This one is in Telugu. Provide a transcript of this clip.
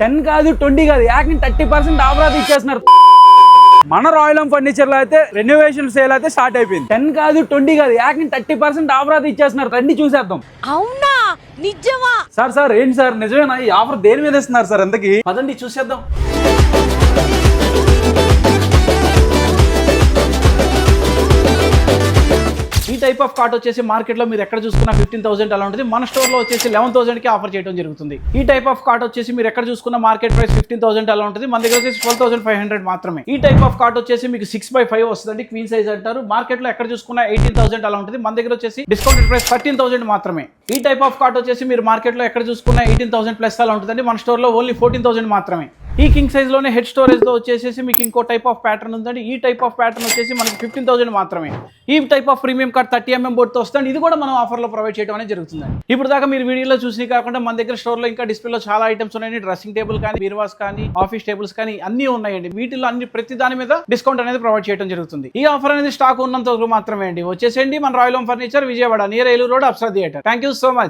10 కాదు 20 కాదు ఏకంగా 30% ఆఫర్ ఇచ్చేస్తున్నారు. మన రాయల్ హోమ్ ఫర్నిచర్ లో అయితే రెనోవేషన్ సేల్ అయితే స్టార్ట్ అయిపోయింది. 10 కాదు 20 కాదు ఏకంగా 30% ఆఫర్ ఇచ్చేస్తున్నారు. రండి చూసేద్దాం. అవునా నిజమా? సార్ ఏంటి సార్ నిజమేనా? ఈ ఆఫర్ దేని మీద ఇస్తున్నారు సార్? ఎంతకి? పదండి చూసేద్దాం. ఈ టైప్ ఆఫ్ కార్ట్ వచ్చేసి మార్కెట్ లో మీరు ఎక్కడ చూసుకున్నా 15,000 అలా ఉంటుంది. మన స్టోర్ లో వచ్చేసి 11,000 కి ఆఫర్ చేయడం జరుగుతుంది. ఈ టైప్ ఆఫ్ కార్ట్ వచ్చేసి మీరు ఎక్కడ చూసుకున్న మార్కెట్ ప్రైస్ 15,000 అలా ఉంటుంది. మన దగ్గర వచ్చేసి 12,500 మాత్రమే. ఈ టైప్ ఆఫ్ కార్ట్ వచ్చేసి మీకు 6x5 వస్తుంది, క్వీన్ సైజ్ అంటారు. మార్కెట్ లో ఎక్కడ చూసుకున్నా 18,000 అలా ఉంటుంది. మన దగ్గర వచ్చేసి డిస్కౌంటెడ్ ప్రైస్ 13,000 మాత్రమే. ఈ టైప్ ఆఫ్ కార్ట్ వచ్చేసి మీరు మార్కెట్ లో ఎక్కడ చూసుకున్నా 18,000 ప్లస్ అలా ఉంటుంది. మన స్టోర్ లో ఓన్లీ 14,000 మాత్రమే. ఈ కింగ్ సైజ్ లోనే హెడ్ స్టోరేజ్ తో వచ్చేసి మీకు ఇంకో టైప్ ఆఫ్ ప్యాటర్న్ ఉందండి. ఈ టైప్ ఆఫ్ ప్యాటర్న్ వచ్చేసి మనకి 15,000 మాత్రమే. ఈ type of premium card 30mm board తో వస్తుంది. ఇది కూడా మనం ఆఫర్ లో ప్రొవైడ్ చేయడం అనేది జరుగుతుందండి. ఇప్పుడు దాకా మీరు వీడియోలో చూసి కాకుండా మన దగ్గర స్టోర్ లో ఇంకా డిస్ప్లేలో చాలా ఐటమ్స్ ఉన్నాయండి. డ్రెస్సింగ్ టేబుల్ కానీ, బీర్వాస్ కానీ, ఆఫీస్ టేబుల్స్ కానీ అన్ని ఉన్నాయండి. వీటిలో అన్ని ప్రతి దాని మీద డిస్కౌంట్ అనేది ప్రొవైడ్ చేయడం జరుగుతుంది. ఈ ఆఫర్ అనేది స్టాక్ ఉన్నంత వరకు మాత్రమే అండి. వచ్చేసేయండి మన royal home furniture, Vijayawada, near Eluru road, Apsara theatre. Thank you so much.